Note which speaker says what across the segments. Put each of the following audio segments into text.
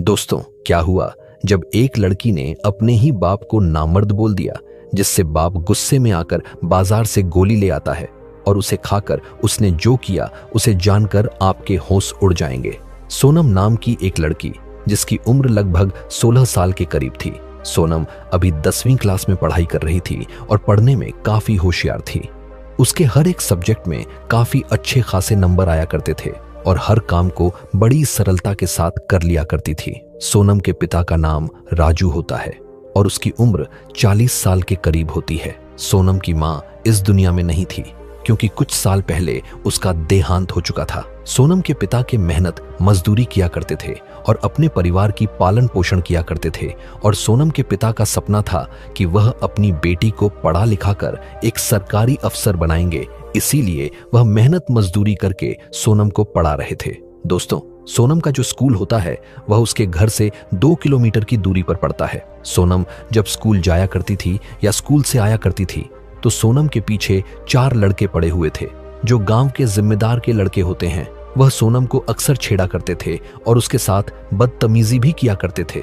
Speaker 1: दोस्तों, क्या हुआ जब एक लड़की ने अपने ही बाप को नामर्द बोल दिया, जिससे बाप गुस्से में आकर बाजार से गोली ले आता है और उसे खाकर उसने जो किया उसे जानकर आपके होश उड़ जाएंगे। सोनम नाम की एक लड़की, जिसकी उम्र लगभग 16 साल के करीब थी। सोनम अभी 10वीं क्लास में पढ़ाई कर रही थी और पढ़ने में काफी होशियार थी। उसके हर एक सब्जेक्ट में काफी अच्छे खासे नंबर आया करते थे और हर काम को बड़ी सरलता के साथ कर लिया करती थी। सोनम के पिता का नाम राजू होता है और उसकी उम्र 40 साल के करीब होती है। सोनम की मां इस दुनिया में नहीं थी, क्योंकि कुछ साल पहले उसका देहांत हो चुका था। सोनम के पिता के मेहनत मजदूरी किया करते थे और अपने परिवार की पालन पोषण किया करते थे, और सोनम के पिता का सपना था कि वह अपनी बेटी को पढ़ा लिखा कर एक सरकारी अफसर बनाएंगे। इसीलिए वह मेहनत मजदूरी करके सोनम को पढ़ा रहे थे। दोस्तों, सोनम का जो स्कूल होता है वह उसके घर से 2 किलोमीटर की दूरी पर पड़ता है। सोनम जब स्कूल जाया करती थी या स्कूल से आया करती थी तो सोनम के पीछे 4 लड़के पड़े हुए थे, जो गांव के जिम्मेदार के लड़के होते हैं। वह सोनम को अक्सर छेड़ा करते थे और उसके साथ बदतमीजी भी किया करते थे।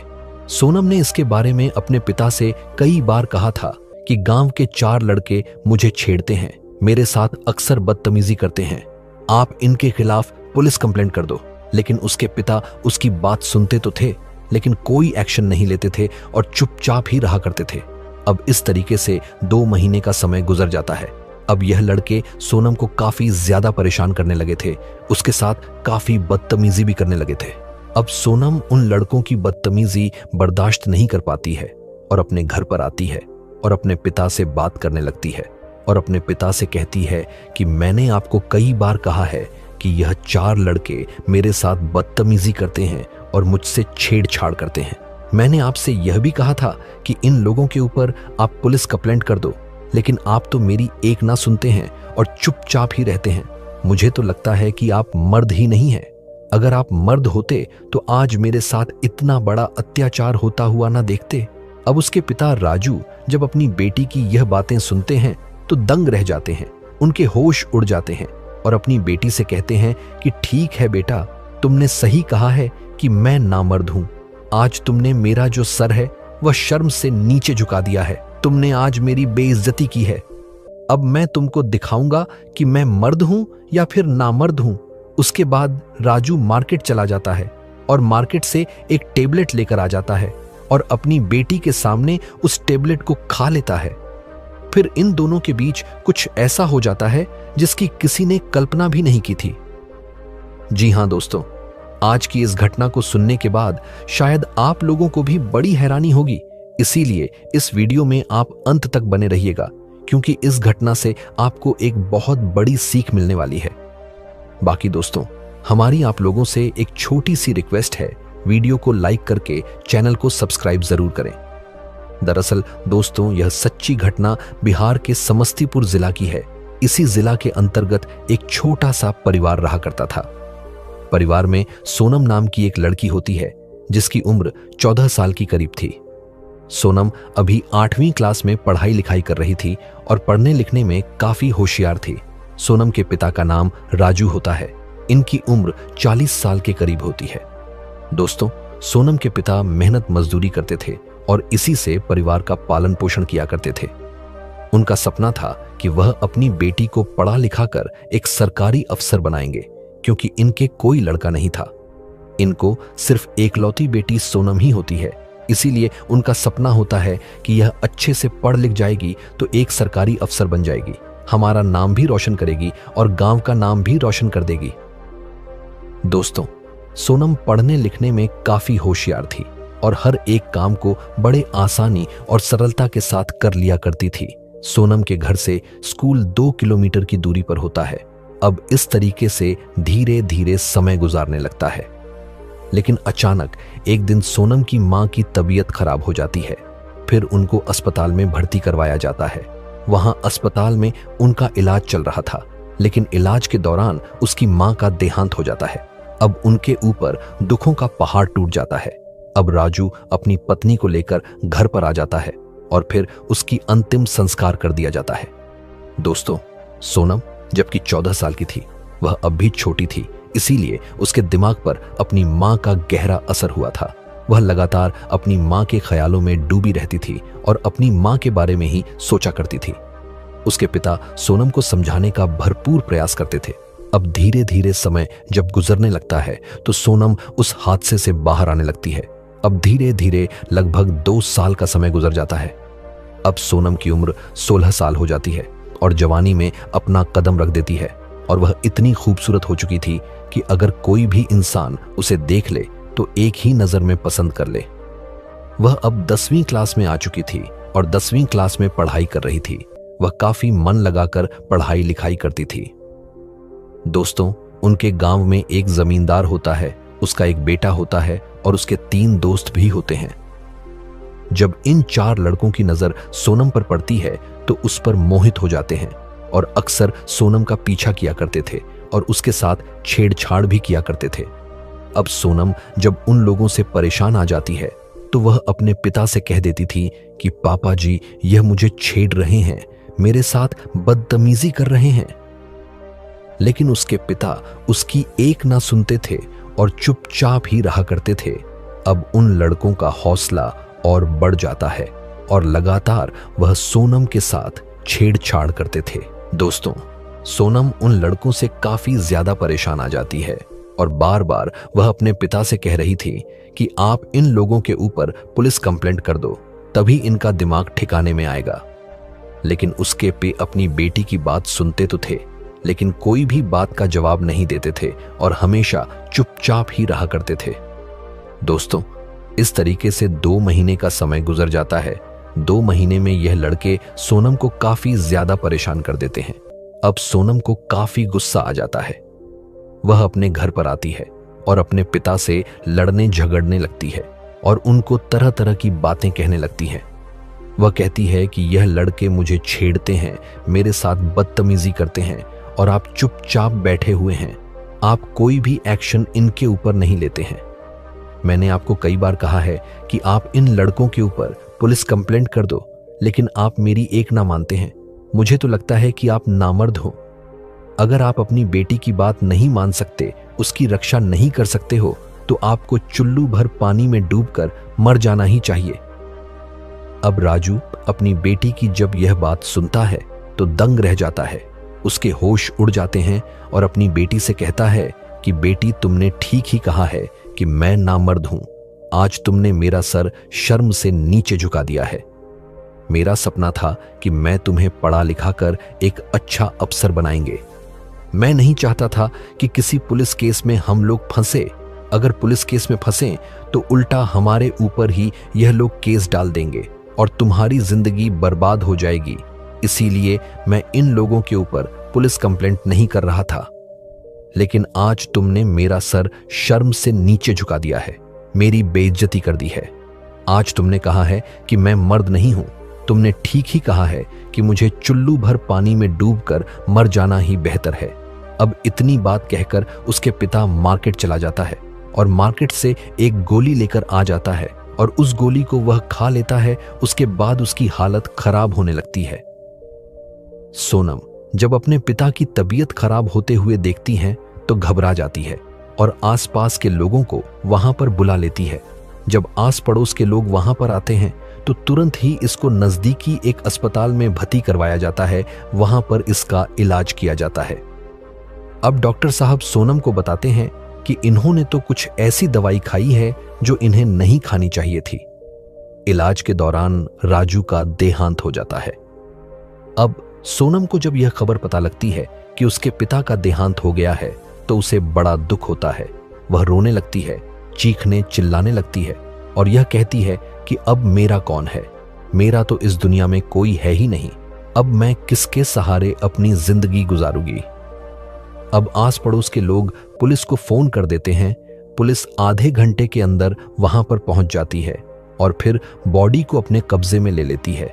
Speaker 1: सोनम ने इसके बारे में अपने पिता से कई बार कहा था कि गांव के 4 लड़के मुझे छेड़ते हैं, मेरे साथ अक्सर बदतमीजी करते हैं, आप इनके खिलाफ पुलिस कंप्लेंट कर दो। लेकिन उसके पिता उसकी बात सुनते तो थे, लेकिन कोई एक्शन नहीं लेते थे और चुपचाप ही रहा करते थे। अब इस तरीके से 2 महीने का समय गुजर जाता है। अब यह लड़के सोनम को काफी ज्यादा परेशान करने लगे थे, उसके साथ काफी बदतमीजी भी करने लगे थे। अब सोनम उन लड़कों की बदतमीजी बर्दाश्त नहीं कर पाती है और अपने घर पर आती है और अपने पिता से बात करने लगती है और अपने पिता से कहती है कि मैंने आपको कई बार कहा है कि यह 4 लड़के मेरे साथ बदतमीजी करते हैं और मुझसे छेड़छाड़ करते हैं। मैंने आपसे यह भी कहा था कि इन लोगों के ऊपर आप पुलिस कंप्लेंट कर दो, लेकिन आप तो मेरी एक ना सुनते हैं और चुपचाप ही रहते हैं। मुझे तो लगता है कि आप मर्द ही नहीं हैं। अगर आप मर्द होते तो आज मेरे साथ इतना बड़ा अत्याचार होता हुआ ना देखते। अब उसके पिता राजू जब अपनी बेटी की यह बातें सुनते हैं तो दंग रह जाते हैं, उनके होश उड़ जाते हैं और अपनी बेटी से कहते हैं कि ठीक है बेटा, तुमने सही कहा है कि मैं नामर्द हूं। आज तुमने मेरा जो सर है वह शर्म से नीचे झुका दिया है। तुमने आज मेरी बेइज्जती की है। अब मैं तुमको दिखाऊंगा कि मैं मर्द हूं या फिर नामर्द हूं। उसके बाद राजू मार्केट चला जाता है और मार्केट से एक टेबलेट लेकर आ जाता है और अपनी बेटी के सामने उस टेबलेट को खा लेता है। फिर इन दोनों के बीच कुछ ऐसा हो जाता है जिसकी किसी ने कल्पना भी नहीं की थी। जी हां दोस्तों, आज की इस घटना को सुनने के बाद शायद आप लोगों को भी बड़ी हैरानी होगी। इसीलिए इस वीडियो में आप अंत तक बने रहिएगा, क्योंकि इस घटना से आपको एक बहुत बड़ी सीख मिलने वाली है। बाकी दोस्तों, हमारी आप लोगों से एक छोटी सी रिक्वेस्ट है, वीडियो को लाइक करके चैनल को सब्सक्राइब जरूर करें। दरअसल दोस्तों, यह सच्ची घटना बिहार के समस्तीपुर जिला की है। इसी जिला के अंतर्गत एक छोटा सा परिवार रहा करता था। परिवार में सोनम नाम की एक लड़की होती है, जिसकी उम्र 14 साल की करीब थी। सोनम अभी 8वीं क्लास में पढ़ाई लिखाई कर रही थी और पढ़ने लिखने में काफी होशियार थी। सोनम के पिता का नाम राजू होता है। इनकी उम्र 40 साल के करीब होती है। दोस्तों, सोनम के पिता मेहनत मजदूरी करते थे और इसी से परिवार का पालन पोषण किया करते थे। उनका सपना था कि वह अपनी बेटी को पढ़ा लिखा कर एक सरकारी अफसर बनाएंगे, क्योंकि इनके कोई लड़का नहीं था। इनको सिर्फ एकलौती बेटी सोनम ही होती है। इसीलिए उनका सपना होता है कि यह अच्छे से पढ़ लिख जाएगी तो एक सरकारी अफसर बन जाएगी, हमारा नाम भी रोशन करेगी और गांव का नाम भी रोशन कर देगी। दोस्तों, सोनम पढ़ने लिखने में काफी होशियार थी और हर एक काम को बड़े आसानी और सरलता के साथ कर लिया करती थी। सोनम के घर से स्कूल 2 किलोमीटर की दूरी पर होता है। अब इस तरीके से धीरे धीरे समय गुजारने लगता है। लेकिन अचानक एक दिन सोनम की मां की तबीयत खराब हो जाती है। फिर उनको अस्पताल में भर्ती करवाया जाता है। वहां अस्पताल में उनका इलाज चल रहा था, लेकिन इलाज के दौरान उसकी मां का देहांत हो जाता है। अब उनके ऊपर दुखों का पहाड़ टूट जाता है। अब राजू अपनी पत्नी को लेकर घर पर आ जाता है और फिर उसकी अंतिम संस्कार कर दिया जाता है। दोस्तों, सोनम जबकि 14 साल की थी, वह अब भी छोटी थी, इसीलिए उसके दिमाग पर अपनी मां का गहरा असर हुआ था। वह लगातार अपनी माँ के ख्यालों में डूबी रहती थी और अपनी माँ के बारे में ही सोचा करती थी। उसके पिता सोनम को समझाने का भरपूर प्रयास करते थे। अब धीरे धीरे समय जब गुजरने लगता है तो सोनम उस हादसे से बाहर आने लगती है। अब धीरे धीरे लगभग 2 साल का समय गुजर जाता है। अब सोनम की उम्र 16 साल हो जाती है और जवानी में अपना कदम रख देती है और वह इतनी खूबसूरत हो चुकी थी कि अगर कोई भी इंसान उसे देख ले तो एक ही नजर में पसंद कर ले। वह अब 10वीं क्लास में आ चुकी थी और 10वीं क्लास में पढ़ाई कर रही थी। वह काफी मन लगाकर पढ़ाई लिखाई करती थी। दोस्तों, उनके गांव में एक जमींदार होता है, उसका एक बेटा होता है और उसके 3 दोस्त भी होते हैं। जब इन 4 लड़कों की नजर सोनम पर पड़ती है तो उस पर मोहित हो जाते हैं और अक्सर सोनम का पीछा किया करते थे और उसके साथ छेड़छाड़ भी किया करते थे। अब सोनम जब उन लोगों से परेशान आ जाती है तो वह अपने पिता से कह देती थी कि पापा जी, यह मुझे छेड़ रहे हैं, मेरे साथ बदतमीजी कर रहे हैं। लेकिन उसके पिता उसकी एक ना सुनते थे और चुपचाप ही रहा करते थे। अब उन लड़कों का हौसला और बढ़ जाता है और लगातार वह सोनम के साथ छेड़छाड़ करते थे। दोस्तों, सोनम उन लड़कों से काफी ज्यादा परेशान आ जाती है और बार बार वह अपने पिता से कह रही थी कि आप इन लोगों के ऊपर पुलिस कंप्लेंट कर दो, तभी इनका दिमाग ठिकाने में आएगा। लेकिन उसके पे अपनी बेटी की बात सुनते तो थे, लेकिन कोई भी बात का जवाब नहीं देते थे और हमेशा चुपचाप ही रहा करते थे। दोस्तों, इस तरीके से 2 महीने का समय गुजर जाता है। 2 महीने में यह लड़के सोनम को काफी ज्यादा परेशान कर देते हैं। अब सोनम को काफी गुस्सा आ जाता है। वह अपने घर पर आती है और अपने पिता से लड़ने झगड़ने लगती है और उनको तरह तरह की बातें कहने लगती हैं। वह कहती है कि यह लड़के मुझे छेड़ते हैं, मेरे साथ बदतमीजी करते हैं और आप चुपचाप बैठे हुए हैं। आप कोई भी एक्शन इनके ऊपर नहीं लेते हैं। मैंने आपको कई बार कहा है कि आप इन लड़कों के ऊपर पुलिस कंप्लेंट कर दो, लेकिन आप मेरी एक ना मानते हैं। मुझे तो लगता है कि आप नामर्द हो। अगर आप अपनी बेटी की बात नहीं मान सकते, उसकी रक्षा नहीं कर सकते हो, तो आपको चुल्लू भर पानी में डूबकर मर जाना ही चाहिए। अब राजू अपनी बेटी की जब यह बात सुनता है तो दंग रह जाता है। उसके होश उड़ जाते हैं और अपनी बेटी से कहता है कि बेटी, तुमने ठीक ही कहा है कि मैं नामर्द हूं। आज तुमने मेरा सर शर्म से नीचे झुका दिया है। मेरा सपना था कि मैं तुम्हें पढ़ा लिखा कर एक अच्छा अफसर बनाएंगे। मैं नहीं चाहता था कि किसी पुलिस केस में हम लोग फंसे। अगर पुलिस केस में फंसे तो उल्टा हमारे ऊपर ही यह लोग केस डाल देंगे और तुम्हारी जिंदगी बर्बाद हो जाएगी। इसीलिए मैं इन लोगों के ऊपर पुलिस कंप्लेंट नहीं कर रहा था। लेकिन आज तुमने मेरा सर शर्म से नीचे झुका दिया है, मेरी बेइज्जती कर दी है। आज तुमने कहा है कि मैं मर्द नहीं हूं। तुमने ठीक ही कहा है कि मुझे चुल्लू भर पानी में डूबकर मर जाना ही बेहतर है। अब इतनी बात कहकर उसके पिता मार्केट चला जाता है और मार्केट से एक गोली लेकर आ जाता है और उस गोली को वह खा लेता है। उसके बाद उसकी हालत खराब होने लगती है। सोनम जब अपने पिता की तबीयत खराब होते हुए देखती है तो घबरा जाती है और आसपास के लोगों को वहां पर बुला लेती है। जब आस पड़ोस के लोग वहां पर आते हैं तो तुरंत ही इसको नजदीकी एक अस्पताल में भर्ती करवाया जाता है। वहां पर इसका इलाज किया जाता है। अब डॉक्टर साहब सोनम को बताते हैं कि इन्होंने तो कुछ ऐसी दवाई खाई है जो इन्हें नहीं खानी चाहिए थी। इलाज के दौरान राजू का देहांत हो जाता है। अब सोनम को जब यह खबर पता लगती है कि उसके पिता का देहांत हो गया है तो उसे बड़ा दुख होता है। वह रोने लगती है, चीखने चिल्लाने लगती है और यह कहती है कि अब मेरा कौन है? मेरा तो इस दुनिया में कोई है ही नहीं। अब मैं किसके सहारे अपनी जिंदगी गुजारूंगी? अब आस पड़ोस के लोग पुलिस को फोन कर देते हैं। पुलिस आधे घंटे के अंदर वहां पर पहुंच जाती है और फिर बॉडी को अपने कब्जे में ले लेती है।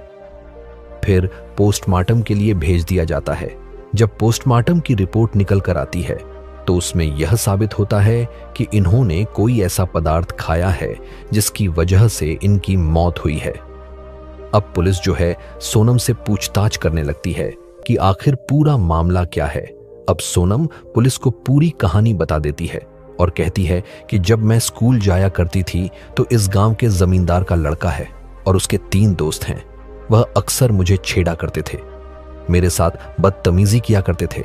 Speaker 1: फिर पोस्टमार्टम के लिए भेज दिया जाता है। जब पोस्टमार्टम की रिपोर्ट निकल कर आती है तो उसमें यह साबित होता है कि इन्होंने कोई ऐसा पदार्थ खाया है जिसकी वजह से इनकी मौत हुई है। अब पुलिस जो है सोनम से पूछताछ करने लगती है कि आखिर पूरा मामला क्या है। अब सोनम पुलिस को पूरी कहानी बता देती है और कहती है कि जब मैं स्कूल जाया करती थी तो इस गांव के जमींदार का लड़का है और उसके 3 दोस्त हैं। वह अक्सर मुझे छेड़ा करते थे, मेरे साथ बदतमीजी किया करते थे।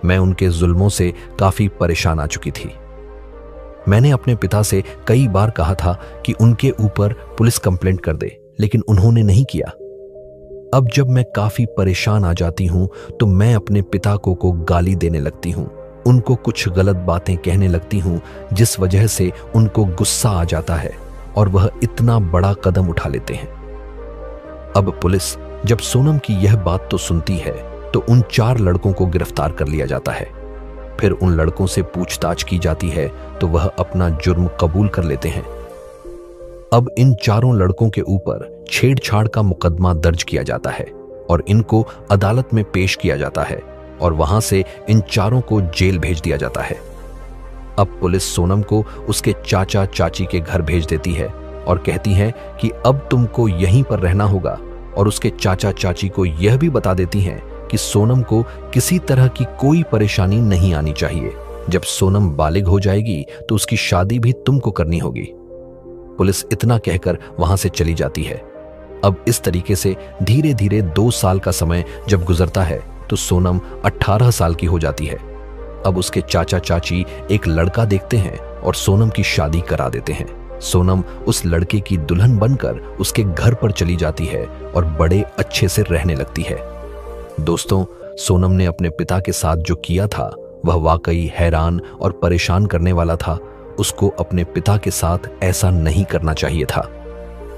Speaker 1: मैं उनके जुल्मों से काफी परेशान आ चुकी थी। मैंने अपने पिता से कई बार कहा था कि उनके ऊपर पुलिस कंप्लेंट कर दे, लेकिन उन्होंने नहीं किया। अब जब मैं काफी परेशान आ जाती हूं तो मैं अपने पिता को गाली देने लगती हूं, उनको कुछ गलत बातें कहने लगती हूं, जिस वजह से उनको गुस्सा आ जाता है और वह इतना बड़ा कदम उठा लेते हैं। अब पुलिस जब सोनम की यह बात तो सुनती है तो उन 4 लड़कों को गिरफ्तार कर लिया जाता है। फिर उन लड़कों से पूछताछ की जाती है तो वह अपना जुर्म कबूल कर लेते हैं। अब इन 4 लड़कों के ऊपर छेड़छाड़ का मुकदमा दर्ज किया जाता है और इनको अदालत में पेश किया जाता है और वहां से इन 4 को जेल भेज दिया जाता है। अब पुलिस सोनम को उसके चाचा चाची के घर भेज देती है और कहती है कि अब तुमको यहीं पर रहना होगा, और उसके चाचा चाची को यह भी बता देती हैं कि सोनम को किसी तरह की कोई परेशानी नहीं आनी चाहिए। जब सोनम बालिग हो जाएगी तो उसकी शादी भी तुमको करनी होगी। पुलिस इतना कहकर वहां से चली जाती है। अब इस तरीके से धीरे धीरे 2 साल का समय जब गुजरता है तो सोनम 18 साल की हो जाती है। अब उसके चाचा चाची एक लड़का देखते हैं और सोनम की शादी करा देते हैं। सोनम उस लड़के की दुल्हन बनकर उसके घर पर चली जाती है और बड़े अच्छे से रहने लगती है। दोस्तों, सोनम ने अपने पिता के साथ जो किया था वह वाकई हैरान और परेशान करने वाला था। उसको अपने पिता के साथ ऐसा नहीं करना चाहिए था।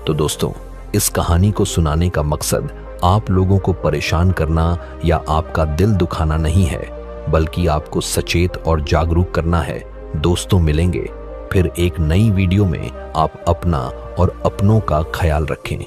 Speaker 1: तो दोस्तों, इस कहानी को सुनाने का मकसद आप लोगों को परेशान करना या आपका दिल दुखाना नहीं है, बल्कि आपको सचेत और जागरूक करना है। दोस्तों, मिलेंगे फिर एक नई वीडियो में। आप अपना और अपनों का ख्याल रखें।